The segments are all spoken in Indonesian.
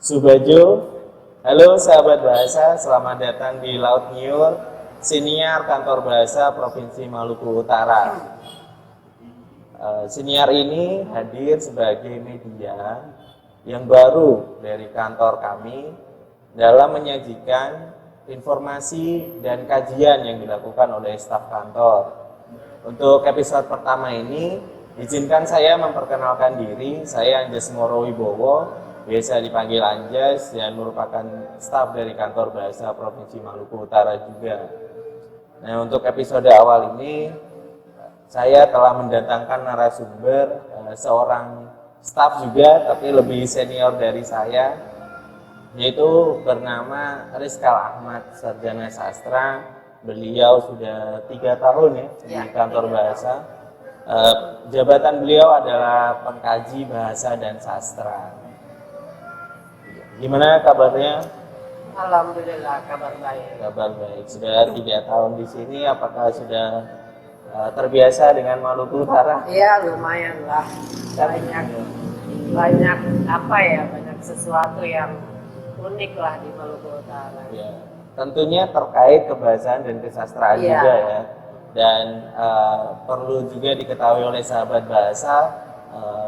Subajo. Halo sahabat bahasa, selamat datang di Laut Nyiur, Siniar Kantor Bahasa Provinsi Maluku Utara. Siniar ini hadir sebagai media yang baru dari kantor kami dalam menyajikan informasi dan kajian yang dilakukan oleh staf kantor. Untuk episode pertama ini, izinkan saya memperkenalkan diri. Saya Anjas Moro Wibowo, biasa dipanggil Anjas, dan merupakan staf dari Kantor Bahasa Provinsi Maluku Utara juga. Nah, untuk episode awal ini, saya telah mendatangkan narasumber, seorang staf juga, tapi lebih senior dari saya, yaitu bernama Rizkal Ahmad, sarjana sastra. Beliau sudah 3 tahun di Kantor Bahasa. Jabatan beliau adalah pengkaji bahasa dan sastra. Gimana kabarnya? Alhamdulillah, kabar baik. Kabar baik. Sudah 3 tahun di sini, apakah sudah terbiasa dengan Maluku Utara? Iya, lumayan lah. Banyak banyak sesuatu yang unik lah di Maluku Utara. Ya, tentunya terkait kebahasaan dan kesastraan juga ya. Dan perlu juga diketahui oleh sahabat bahasa,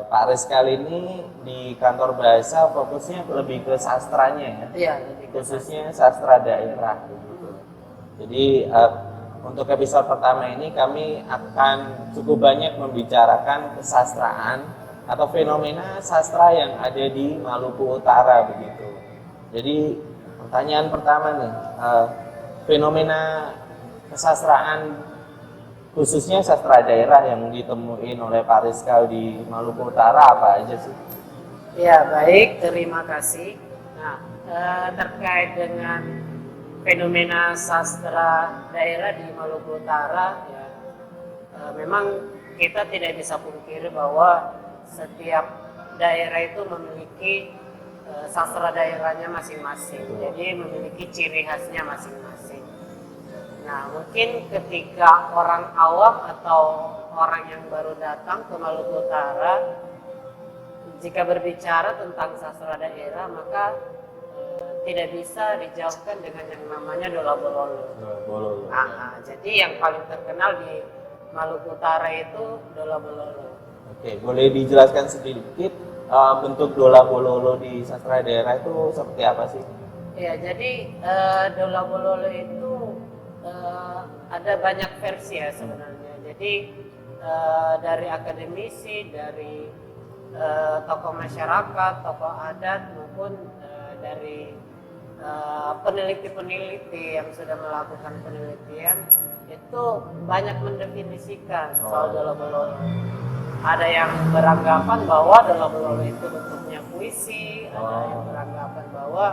Pak Rizkal ini di Kantor Bahasa fokusnya lebih ke sastranya ya. Iya, khususnya sastra daerah gitu. Jadi untuk episode pertama ini kami akan cukup banyak membicarakan kesastraan atau fenomena sastra yang ada di Maluku Utara begitu. Jadi pertanyaan pertama nih, fenomena kesastraan khususnya sastra daerah yang ditemuin oleh Pak Rizkal di Maluku Utara apa aja sih? Ya, baik, terima kasih. Nah, terkait dengan fenomena sastra daerah di Maluku Utara, ya, memang kita tidak bisa pungkiri bahwa setiap daerah itu memiliki sastra daerahnya masing-masing. Jadi memiliki ciri khasnya masing-masing. Nah, mungkin ketika orang awam atau orang yang baru datang ke Maluku Utara, jika berbicara tentang sastra daerah, maka tidak bisa dijauhkan dengan yang namanya Dola Bololo. Jadi yang paling terkenal di Maluku Utara itu Dola Bololo. Oke, boleh dijelaskan sedikit bentuk Dola Bololo di sastra daerah itu seperti apa sih? Ya, jadi Dola Bololo itu ada banyak versi ya sebenarnya. Jadi dari akademisi, dari tokoh masyarakat, tokoh adat, maupun dari peneliti-peneliti yang sudah melakukan penelitian, itu banyak mendefinisikan soal Dola Bololo. Ada yang beranggapan bahwa Dola Bololo itu bentuknya puisi, ada yang beranggapan bahwa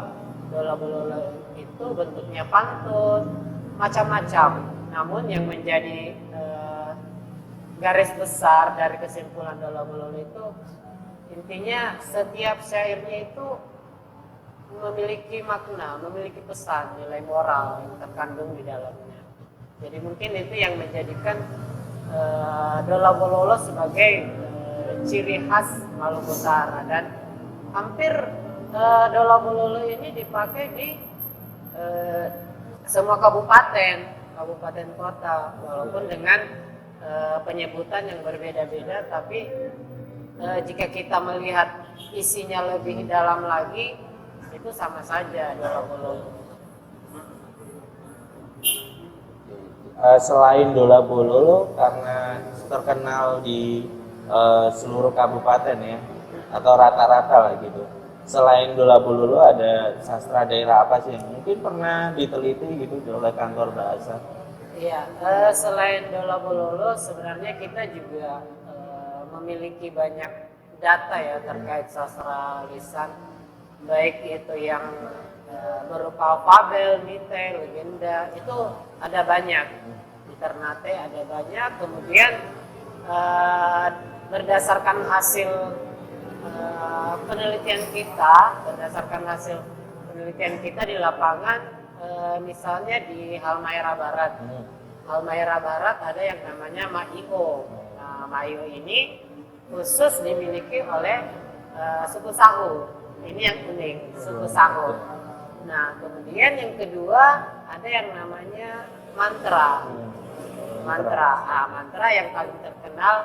Dola Bololo itu bentuknya pantun, macam-macam. Namun yang menjadi garis besar dari kesimpulan Dola Bololo itu, intinya setiap syairnya itu memiliki makna, memiliki pesan, nilai moral yang terkandung di dalamnya. Jadi mungkin itu yang menjadikan Dola Bololo sebagai ciri khas Maluku Utara, dan hampir Dola Bololo ini dipakai di semua kabupaten kota, walaupun dengan penyebutan yang berbeda-beda, tapi jika kita melihat isinya lebih dalam lagi, itu sama saja Dola Bololo. Selain Dola Bololo, karena terkenal di seluruh kabupaten ya, atau rata-rata lah gitu. Selain Dola Bololo, ada sastra daerah apa sih yang mungkin pernah diteliti gitu oleh Kantor Bahasa? Iya, selain Dola Bololo, sebenarnya kita juga memiliki banyak data ya terkait sastra lisan, baik itu yang berupa fabel, mite, legenda, itu ada banyak. Di Ternate ada banyak. Kemudian berdasarkan hasil penelitian kita di lapangan, misalnya di Halmahera Barat. Halmahera Barat ada yang namanya Maio. Nah, Maio ini khusus dimiliki oleh suku Sahu. Ini yang kuning, suku Sango. Nah, kemudian yang kedua ada yang namanya mantra. Mantra yang paling terkenal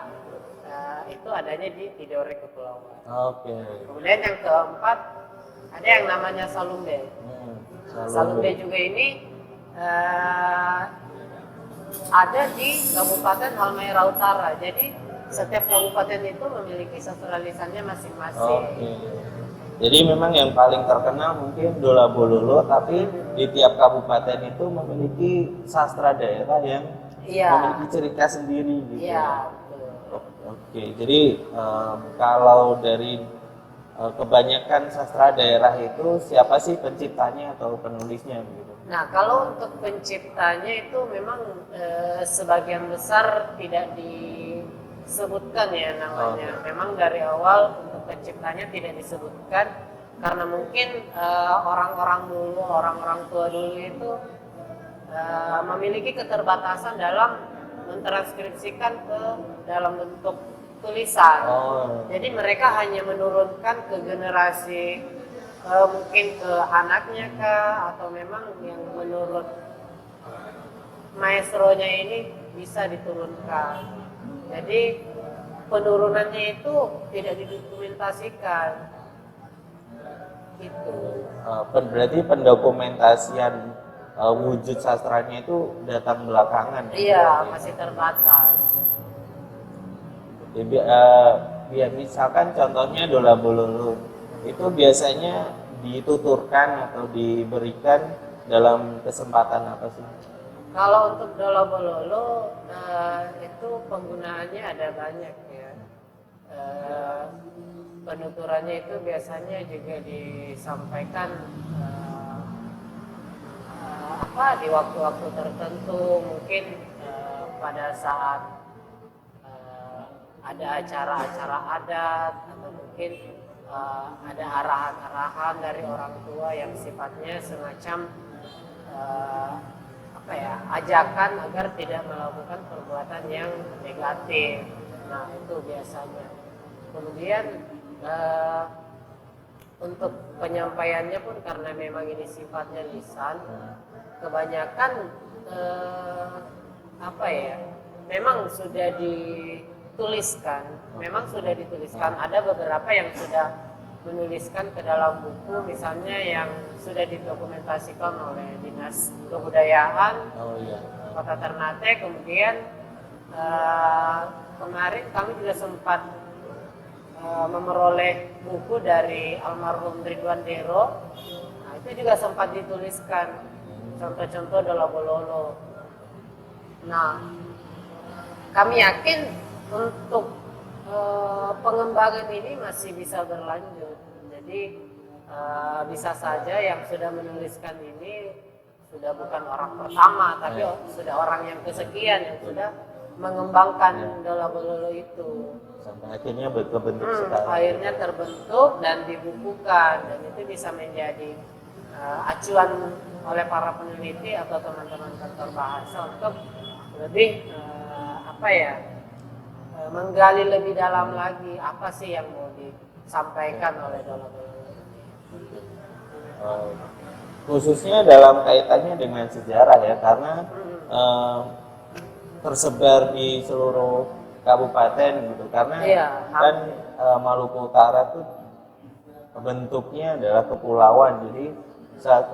itu adanya di Tidore Kepulauan. Oke. Kemudian yang keempat ada yang namanya Salumbe. Salumbe juga ini ada di Kabupaten Halmahera Utara. Jadi setiap kabupaten itu memiliki sastra lisannya masing-masing. Oke. Jadi memang yang paling terkenal mungkin Dola Bololo, tapi di tiap kabupaten itu memiliki sastra daerah yang memiliki cerita sendiri gitu. Iya, betul. Oke, jadi kalau dari kebanyakan sastra daerah itu siapa sih penciptanya atau penulisnya gitu? Nah, kalau untuk penciptanya itu memang sebagian besar tidak disebutkan ya namanya. Memang dari awal untuk penciptanya tidak disebutkan karena mungkin orang-orang tua dulu itu memiliki keterbatasan dalam mentranskripsikan ke dalam bentuk tulisan. Jadi mereka hanya menurunkan ke generasi mungkin ke anaknya kah, atau memang yang menurut maestronya ini bisa diturunkan. Jadi penurunannya itu tidak didokumentasikan. Gitu. Berarti pendokumentasian wujud sastranya itu datang belakangan. Iya, masih terbatas. Ya, misalkan contohnya Dola Bololo itu biasanya dituturkan atau diberikan dalam kesempatan apa sih? Kalau untuk Dola Bololo itu penggunaannya ada banyak ya. Penuturannya itu biasanya juga disampaikan di waktu-waktu tertentu, mungkin pada saat ada acara-acara adat atau mungkin ada arahan-arahan dari orang tua yang sifatnya semacam ajakan agar tidak melakukan perbuatan yang negatif. Nah, itu biasanya. Kemudian untuk penyampaiannya pun karena memang ini sifatnya lisan, kebanyakan memang sudah dituliskan. Ada beberapa yang sudah menuliskan ke dalam buku, misalnya yang sudah didokumentasikan oleh Dinas Kebudayaan Kota Ternate. Kemudian kemarin kami juga sempat memperoleh buku dari almarhum Ridwan Dero. Nah, itu juga sempat dituliskan contoh-contoh Dola Bololo. Nah, kami yakin untuk pengembangan ini masih bisa berlanjut. Jadi bisa saja yang sudah menuliskan ini sudah bukan orang pertama, tapi sudah orang yang kesekian yang sudah mengembangkan Dola Bololo itu. Sampai akhirnya berbentuk sekarang. Akhirnya terbentuk dan dibukukan, dan itu bisa menjadi acuan oleh para peneliti atau teman-teman kantor bahasa untuk lebih menggali lebih dalam lagi apa sih yang mau disampaikan oleh Dola Bololo. Khususnya dalam kaitannya dengan sejarah ya, karena tersebar di seluruh kabupaten gitu, karena kan Maluku Utara tuh bentuknya adalah kepulauan, jadi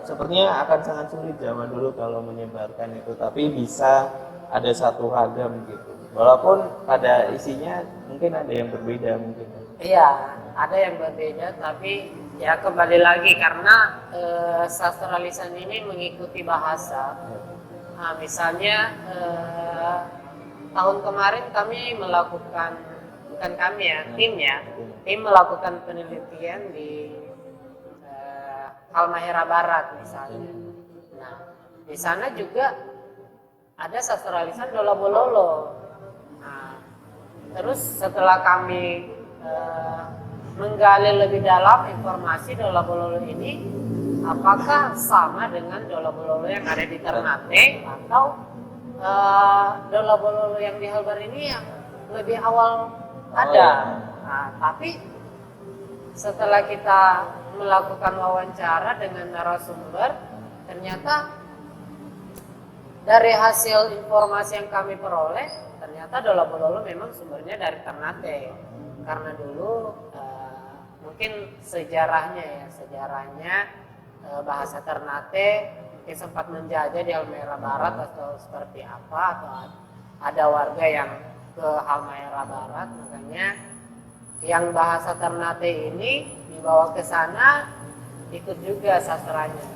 sepertinya akan sangat sulit zaman dulu kalau menyebarkan itu, tapi bisa ada satu ragam gitu, walaupun pada isinya mungkin ada yang berbeda mungkin. Iya, ada yang berbeda, tapi ya kembali lagi karena sastra lisan ini mengikuti bahasa. Nah, misalnya tahun kemarin kami melakukan, bukan kami ya, tim melakukan penelitian di Halmahera Barat misalnya. Nah, di sana juga ada sastra lisan Dola Bololo. Nah, terus setelah kami menggali lebih dalam informasi Dola Bololo ini, apakah sama dengan Dola Bololo yang ada di Ternate atau Dola Bololo yang di Halbar ini yang lebih awal ada. Nah, tapi setelah kita melakukan wawancara dengan narasumber, ternyata dari hasil informasi yang kami peroleh, ternyata Dolabololo memang sumbernya dari Ternate. Karena dulu mungkin sejarahnya bahasa Ternate mungkin sempat menjajah di Halmahera Barat atau seperti apa, atau ada warga yang ke Halmahera Barat, makanya yang bahasa Ternate ini dibawa ke sana ikut juga sastranya.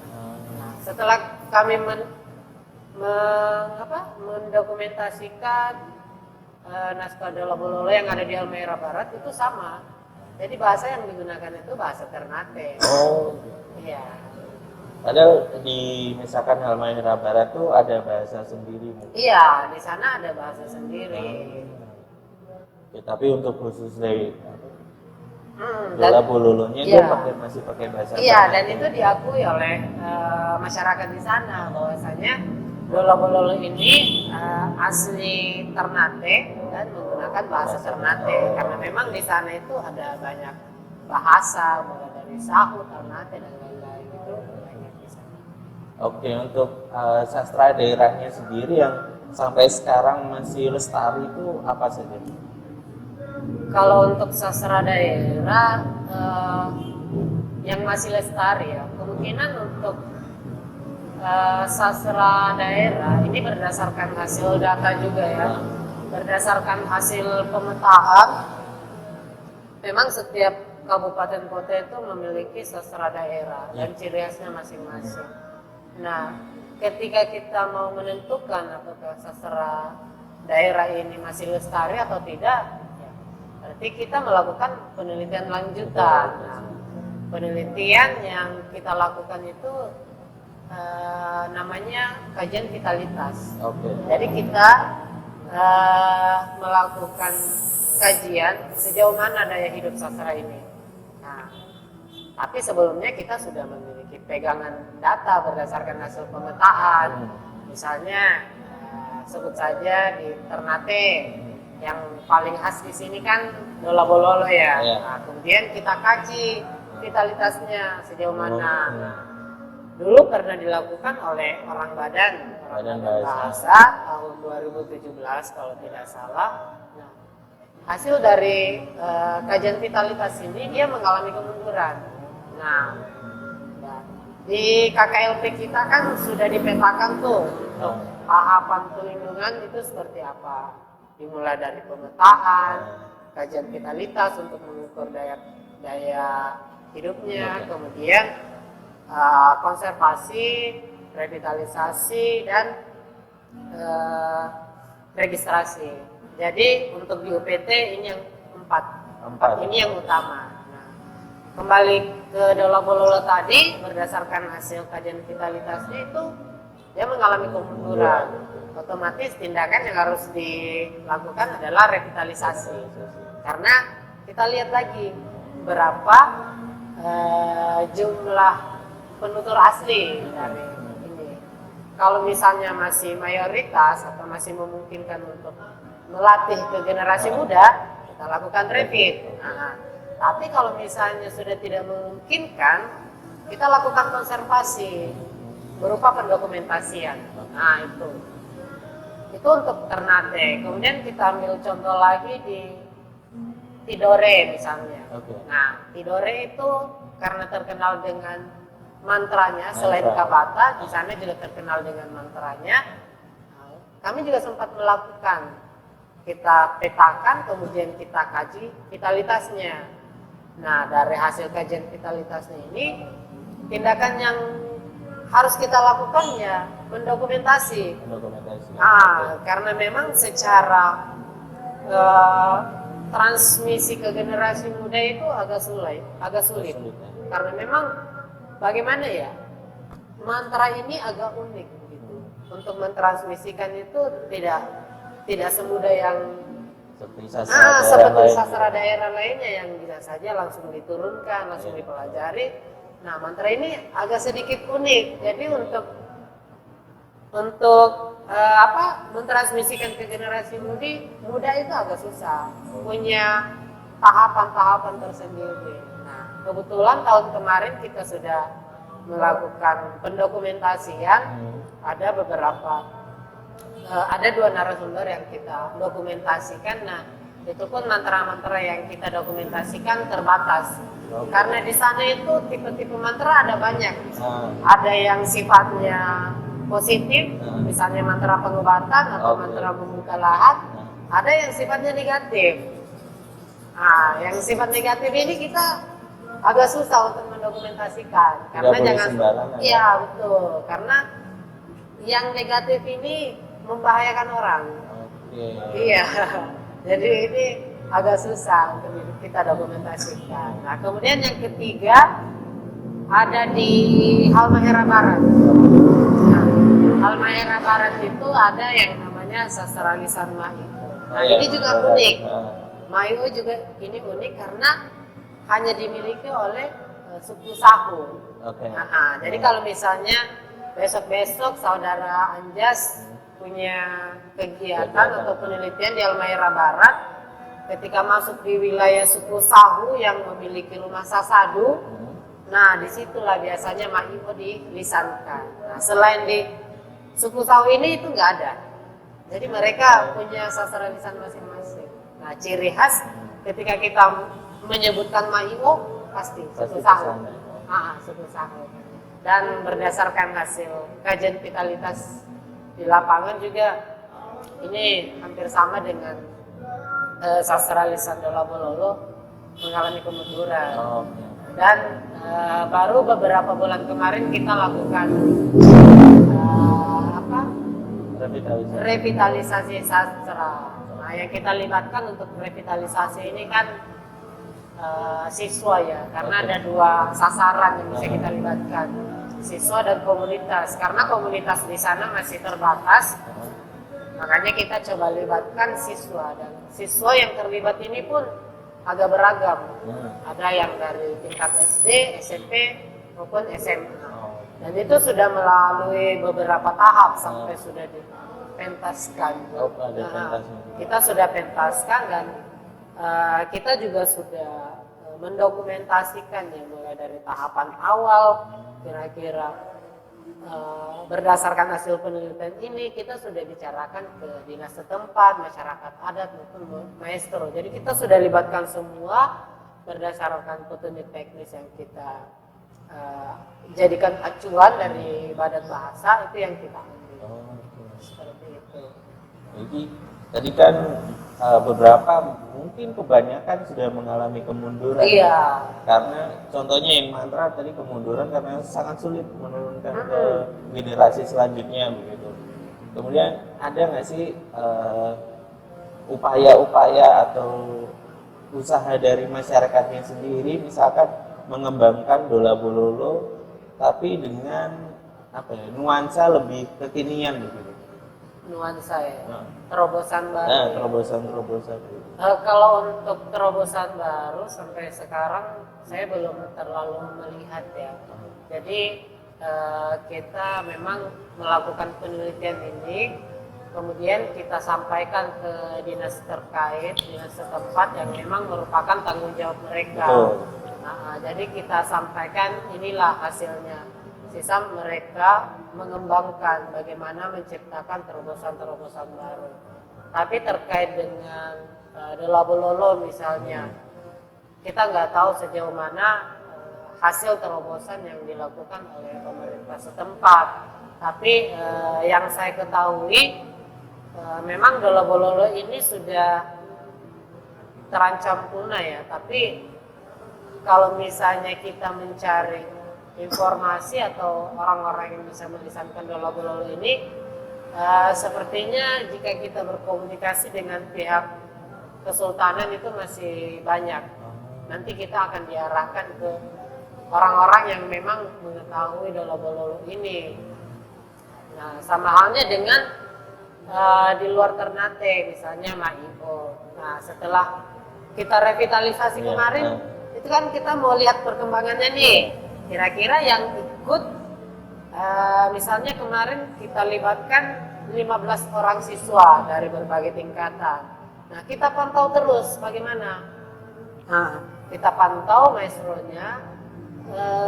Nah, setelah kami mendokumentasikan naskah Dolabololo yang ada di Halmahera Barat itu sama. Jadi bahasa yang digunakan itu bahasa Ternate. Oh, iya. Padahal di misalkan Halmahera Barat tuh ada bahasa sendiri mungkin. Iya, di sana ada bahasa sendiri. Ya, tapi untuk khusus dari Dan Dolabololonya iya. dia masih pakai bahasa iya, Ternate. dan itu diakui oleh masyarakat di sana bahwasanya Dolabololo ini asli Ternate dan menggunakan bahasa Ternate karena memang di sana itu ada banyak bahasa mulai dari Sahu, Ternate dan lain-lain itu banyak di sana. Oke, untuk sastra daerahnya sendiri yang sampai sekarang masih lestari itu apa saja? Kalau untuk sastra daerah yang masih lestari ya, kemungkinan untuk sastra daerah ini berdasarkan hasil data juga ya, berdasarkan hasil pemetaan. Memang setiap kabupaten kota itu memiliki sastra daerah dan ciri khasnya masing-masing. Nah, ketika kita mau menentukan apakah sastra daerah ini masih lestari atau tidak, berarti kita melakukan penelitian lanjutan. Nah, penelitian yang kita lakukan itu namanya kajian vitalitas. Oke. Jadi kita melakukan kajian sejauh mana daya hidup sastra ini. Nah, tapi sebelumnya kita sudah memiliki pegangan data berdasarkan hasil pemetaan. Misalnya sebut saja di Ternate yang paling khas di sini kan Dolabololo ya. Nah, kemudian kita kaji vitalitasnya sejauh mana. Dulu pernah dilakukan oleh orang Badan Bahasa tahun 2017 kalau tidak salah. Nah, hasil dari kajian vitalitas ini dia mengalami kemunduran. Nah, di KKLP kita kan sudah dipetakan tuh untuk tahapan pelindungan itu seperti apa. Dimulai dari pemetaan, kajian vitalitas untuk mengukur daya hidupnya, kemudian konservasi, revitalisasi, dan registrasi. Jadi untuk di UPT ini yang empat ini yang utama. Nah, kembali ke Dolabololo tadi, berdasarkan hasil kajian vitalitasnya itu dia mengalami kemunduran. Otomatis tindakan yang harus dilakukan adalah revitalisasi. Karena kita lihat lagi berapa jumlah penutur asli dari ini. Kalau misalnya masih mayoritas atau masih memungkinkan untuk melatih ke generasi muda, kita lakukan revit. Nah, tapi kalau misalnya sudah tidak memungkinkan, kita lakukan konservasi berupa pendokumentasian. Nah, itu untuk Ternate. Kemudian kita ambil contoh lagi di Tidore misalnya. Nah, Tidore itu karena terkenal dengan mantranya, selain Kabata, di sana juga terkenal dengan mantranya. Kami juga sempat melakukan, kita petakan, kemudian kita kaji vitalitasnya. Nah, dari hasil kajian vitalitasnya ini, tindakan yang harus kita lakukan ya mendokumentasi. Karena memang secara transmisi ke generasi muda itu agak sulit. Karena memang bagaimana ya, mantra ini agak unik gitu. Untuk mentransmisikan itu tidak semudah yang seperti sastra daerah lainnya yang bisa saja langsung diturunkan, langsung dipelajari. Nah, mantra ini agak sedikit unik. Jadi untuk mentransmisikan ke generasi muda itu agak susah. Punya tahapan-tahapan tersendiri. Nah, kebetulan tahun kemarin kita sudah melakukan pendokumentasian. Ada beberapa, ada 2 narasumber yang kita dokumentasikan. Nah, itu pun mantra-mantra yang kita dokumentasikan terbatas. Karena di sana itu tipe-tipe mantra ada banyak. Ada yang sifatnya positif, misalnya mantra pengobatan atau mantra membuka lahat. Ada yang sifatnya negatif. Nah, yang sifat negatif ini kita agak susah untuk mendokumentasikan. Karena jangan, iya betul. Karena yang negatif ini membahayakan orang. Iya. Jadi ini agak susah untuk kita dokumentasikan. Nah, kemudian yang ketiga ada di Halmahera Barat. Nah, Halmahera Barat itu ada yang namanya sastra lisan Mahiu. Nah, ini juga unik. Mahiu juga ini unik karena hanya dimiliki oleh suku Sahu. Jadi kalau misalnya besok-besok saudara Anjas punya kegiatan atau penelitian di Halmahera Barat, ketika masuk di wilayah suku Sahu yang memiliki rumah sasadu, nah disitulah biasanya Mahiu dilisankan. Nah, selain di suku Sahu ini itu nggak ada. Jadi mereka punya sastra lisan masing-masing. Nah, ciri khas ketika kita menyebutkan Mahiu pasti suku Sahu. Suku Sahu. Dan berdasarkan hasil kajian vitalitas di lapangan juga ini hampir sama dengan sastra lisan Dolabololo mengalami kemunduran. Dan baru beberapa bulan kemarin kita lakukan revitalisasi sastra. Nah, yang kita libatkan untuk revitalisasi ini kan siswa ya, karena ada 2 sasaran yang bisa kita libatkan, siswa dan komunitas. Karena komunitas di sana masih terbatas, makanya kita coba libatkan siswa, dan siswa yang terlibat ini pun agak beragam. Ada yang dari tingkat SD, SMP maupun SMA. Dan itu sudah melalui beberapa tahap sampai sudah dipentaskan. Kita sudah pentaskan dan kita juga sudah mendokumentasikan ya, mulai dari tahapan awal kira-kira berdasarkan hasil penelitian ini kita sudah bicarakan ke dinas setempat, masyarakat adat maupun maestro. Jadi kita sudah libatkan semua berdasarkan petunjuk teknis yang kita jadikan acuan dari Badan Bahasa, itu yang kita ambil. Seperti itu. Jadi tadi kan beberapa, mungkin kebanyakan sudah mengalami kemunduran. Iya. Karena contohnya yang mantra tadi kemunduran karena sangat sulit menurunkan ke generasi selanjutnya begitu. Kemudian ada nggak sih upaya-upaya atau usaha dari masyarakatnya sendiri, misalkan mengembangkan Dolabololo tapi dengan nuansa lebih kekinian begitu? Nuansa ya, terobosan baru. Terobosan. Kalau untuk terobosan baru sampai sekarang saya belum terlalu melihat ya. Jadi kita memang melakukan penelitian ini, kemudian kita sampaikan ke dinas terkait, dinas setempat yang memang merupakan tanggung jawab mereka. Nah, jadi kita sampaikan inilah hasilnya. Sisa mereka mengembangkan bagaimana menciptakan terobosan-terobosan baru. Tapi terkait dengan Dolabololo misalnya, kita nggak tahu sejauh mana hasil terobosan yang dilakukan oleh pemerintah setempat. Tapi yang saya ketahui memang Dolabololo ini sudah terancam punah ya. Tapi kalau misalnya kita mencari informasi atau orang-orang yang bisa melisankan Dolabololo ini, sepertinya jika kita berkomunikasi dengan pihak kesultanan itu masih banyak. Nanti kita akan diarahkan ke orang-orang yang memang mengetahui Dolabololo ini. Nah, sama halnya dengan di luar Ternate, misalnya Mahiu. Nah, setelah kita revitalisasi kemarin, itu kan kita mau lihat perkembangannya nih. Kira-kira yang ikut, misalnya kemarin kita libatkan 15 orang siswa dari berbagai tingkatan. Nah, kita pantau terus bagaimana. Nah, kita pantau maestronya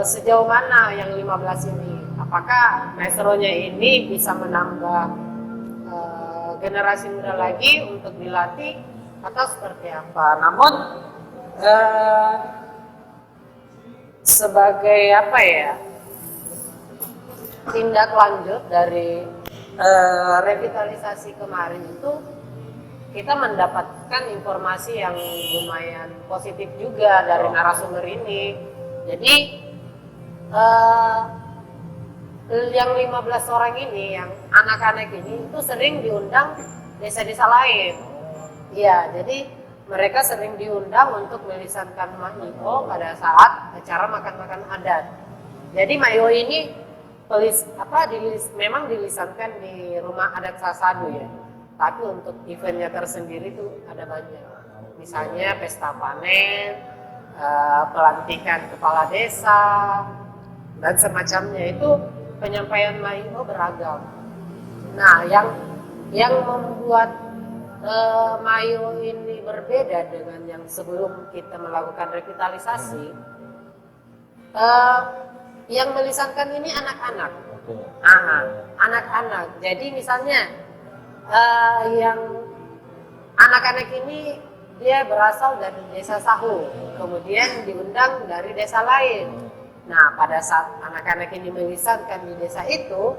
sejauh mana yang 15 ini. Apakah maestronya ini bisa menambah generasi muda lagi untuk dilatih atau seperti apa? Namun sebagai apa ya, tindak lanjut dari revitalisasi kemarin itu kita mendapatkan informasi yang lumayan positif juga dari narasumber ini. Jadi yang 15 orang ini, yang anak-anak ini itu sering diundang desa-desa lain. Iya, jadi mereka sering diundang untuk melisankan Maio pada saat acara makan-makan adat. Jadi Maio ini memang dilisankan di rumah adat Sasado ya. Tapi untuk eventnya tersendiri itu ada banyak. Misalnya pesta panen, pelantikan kepala desa, dan semacamnya. Itu penyampaian Maio beragam. Nah, yang membuat Maio ini berbeda dengan yang sebelum kita melakukan revitalisasi, yang melisankan ini anak-anak. Anak-anak. Jadi misalnya yang anak-anak ini dia berasal dari desa Sahu, kemudian diundang dari desa lain. Nah, pada saat anak-anak ini melisankan di desa itu,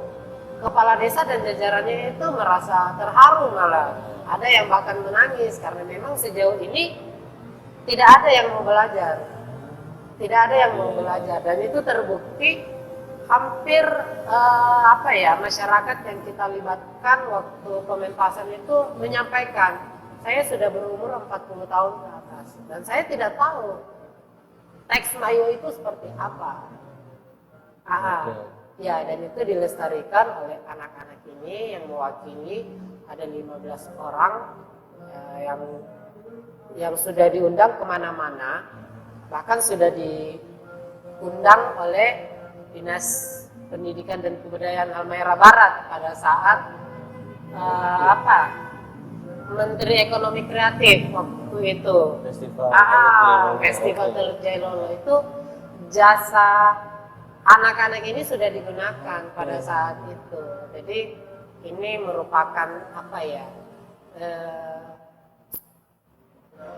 kepala desa dan jajarannya itu merasa terharu, malah ada yang bahkan menangis karena memang sejauh ini tidak ada yang mau belajar. Tidak ada yang mau belajar, dan itu terbukti hampir masyarakat yang kita libatkan waktu pementasan itu menyampaikan, saya sudah berumur 40 tahun ke atas dan saya tidak tahu teks Maio itu seperti apa. Ya, dan itu dilestarikan oleh anak-anak ini yang mewakili ada 15 orang yang sudah diundang kemana-mana, bahkan sudah diundang oleh Dinas Pendidikan dan Kebudayaan Halmahera Barat pada saat Menteri Ekonomi Kreatif waktu itu. Festival Teluk Jailolo itu jasa anak-anak ini sudah digunakan pada saat itu. Jadi ini merupakan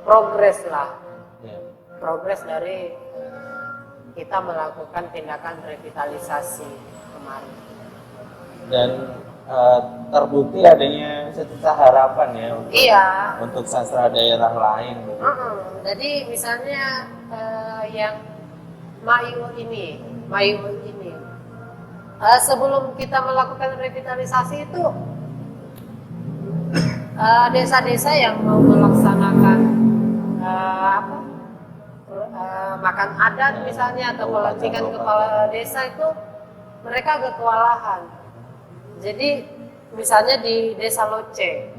progres lah, progres dari kita melakukan tindakan revitalisasi kemarin. Dan terbukti adanya secerca harapan ya untuk sastra daerah lain. Jadi misalnya yang Maio ini sebelum kita melakukan revitalisasi itu desa-desa yang mau melaksanakan makan adat misalnya atau pelantikan kepala desa itu mereka agak kewalahan. Jadi misalnya di Desa Loce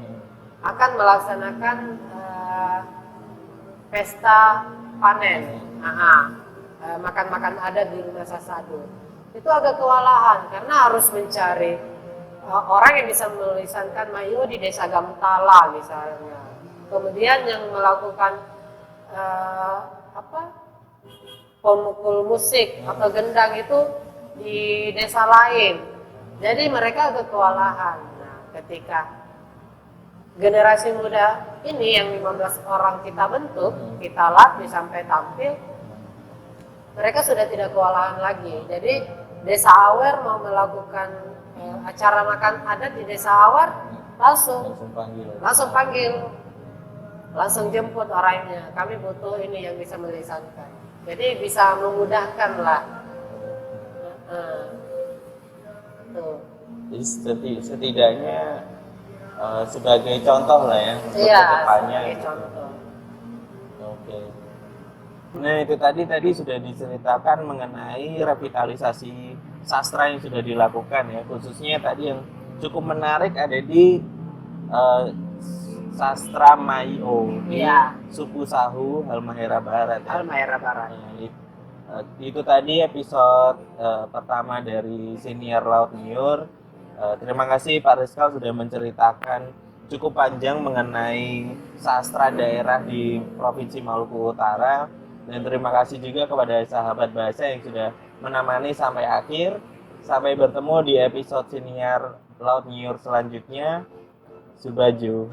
akan melaksanakan pesta panen, makan-makan adat di rumah Sasado. Itu agak kewalahan karena harus mencari orang yang bisa melisankan Maio di Desa Gamtala misalnya. Kemudian yang melakukan pemukul musik atau gendang itu di desa lain. Jadi mereka agak kewalahan. Nah, ketika generasi muda ini yang 15 orang kita bentuk, kita latih sampai tampil, mereka sudah tidak kewalahan lagi. Jadi Desa Awer mau melakukan acara makan adat di Desa Awer, langsung panggil, langsung jemput orangnya. Kami butuh ini yang bisa melisankan. Jadi bisa memudahkan lah. Jadi setidaknya sebagai contoh lah ya untuk kedepannya. Contoh. Oke. Nah itu tadi sudah diceritakan mengenai revitalisasi sastra yang sudah dilakukan ya, khususnya tadi yang cukup menarik ada di sastra Maio di suku Sahu Halmahera Barat. Halmahera Barat. Itu tadi episode pertama dari Senior Laut Niur. Terima kasih Pak Rizkal sudah menceritakan cukup panjang mengenai sastra daerah di Provinsi Maluku Utara. Dan terima kasih juga kepada sahabat bahasa yang sudah menemani sampai akhir. Sampai bertemu di episode siniar Laut Nyiur selanjutnya. Subaju.